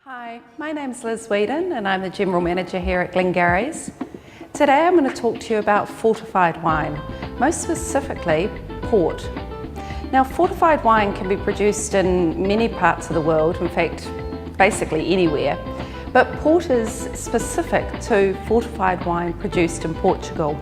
Hi, my name's Liz Whedon and I'm the General Manager here at Glengarry's. Today I'm going to talk to you about fortified wine, most specifically port. Now, fortified wine can be produced in many parts of the world, in fact basically anywhere, but port is specific to fortified wine produced in Portugal.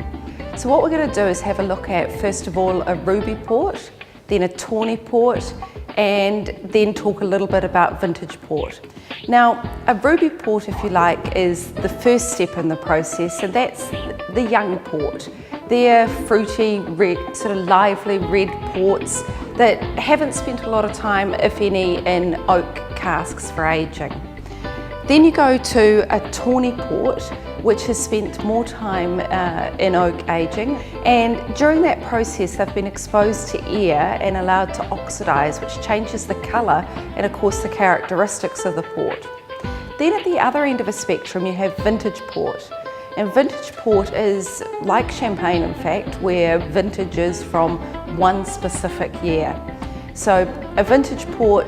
So what we're going to do is have a look at, first of all, a ruby port, then a tawny port, and then talk a little bit about vintage port. Now, a ruby port, if you like, is the first step in the process, and that's the young port. They're fruity, red, sort of lively red ports that haven't spent a lot of time, if any, in oak casks for aging. Then you go to a tawny port, which has spent more time in oak aging, and during that process they've been exposed to air and allowed to oxidize, which changes the colour and of course the characteristics of the port. Then at the other end of a spectrum you have vintage port, and vintage port is like champagne, in fact, where vintage is from one specific year. So a vintage port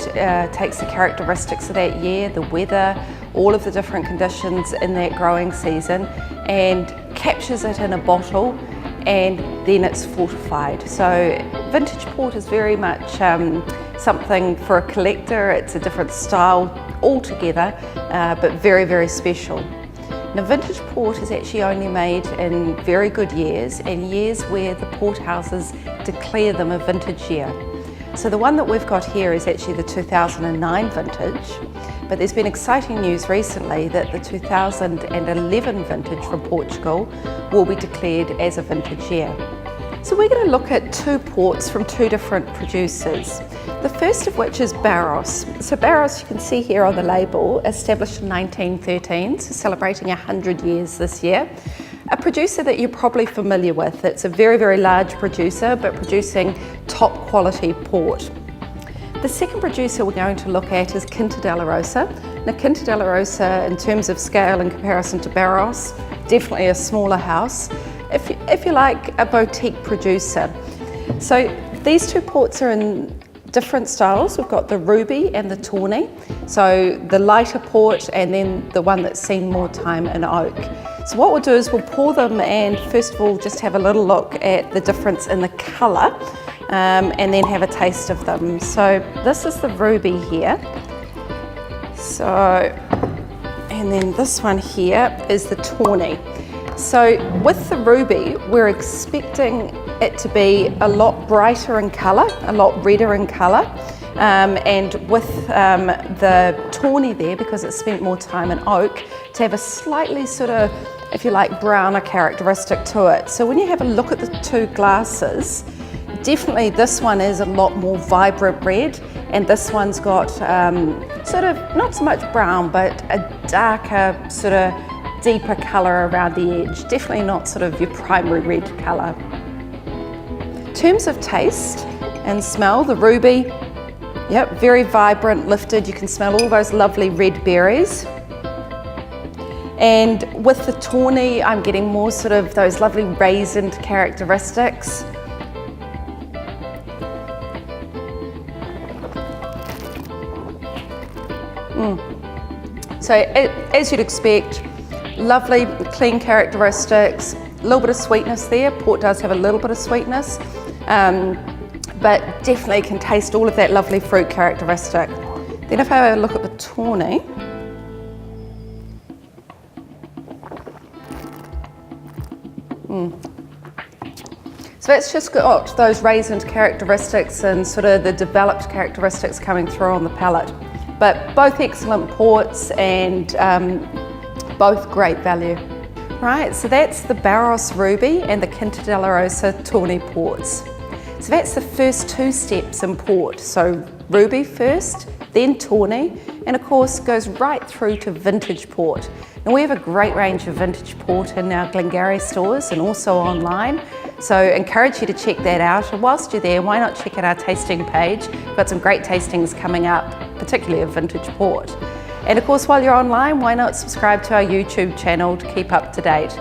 takes the characteristics of that year, the weather, all of the different conditions in that growing season, and captures it in a bottle, and then it's fortified. So vintage port is very much something for a collector. It's a different style altogether, but very, very special. Now, vintage port is actually only made in very good years, and years where the port houses declare them a vintage year. So the one that we've got here is actually the 2009 vintage, but there's been exciting news recently that the 2011 vintage from Portugal will be declared as a vintage year. So we're going to look at two ports from two different producers. The first of which is Barrows. So Barrows, you can see here on the label, established in 1913, so celebrating 100 years this year. A producer that you're probably familiar with. It's a very, very large producer, but producing top quality port. The second producer we're going to look at is Quinto Dolorosa. Now, Quinto Dolorosa, in terms of scale in comparison to Barrows, definitely a smaller house. If you like, a boutique producer. So these two ports are in different styles. We've got the ruby and the tawny. So the lighter port and then the one that's seen more time in oak. So what we'll do is we'll pour them and first of all just have a little look at the difference in the colour and then have a taste of them. So this is the ruby here. So, and then this one here is the tawny. So with the ruby, we're expecting it to be a lot brighter in colour, a lot redder in colour. And with the tawny there, because it's spent more time in oak, to have a slightly sort of, if you like, browner characteristic to it. So when you have a look at the two glasses, definitely this one is a lot more vibrant red, and this one's got sort of, not so much brown, but a darker sort of deeper colour around the edge. Definitely not sort of your primary red colour. In terms of taste and smell, the ruby, yep, very vibrant, lifted. You can smell all those lovely red berries. And with the tawny, I'm getting more sort of those lovely raisined characteristics. So as you'd expect, lovely clean characteristics, a little bit of sweetness there. Port does have a little bit of sweetness, but definitely can taste all of that lovely fruit characteristic. Then if I have a look at the tawny, so it's just got those raisined characteristics and sort of the developed characteristics coming through on the palate. But both excellent ports and both great value. Right, so that's the Barrows Ruby and the Quinto Dolorosa Tawny ports. So that's the first two steps in port. So ruby first, then tawny, and of course goes right through to vintage port. Now we have a great range of vintage port in our Glengarry stores and also online. So I encourage you to check that out. And whilst you're there, why not check out our tasting page? We've got some great tastings coming up, particularly of vintage port. And of course, while you're online, why not subscribe to our YouTube channel to keep up to date?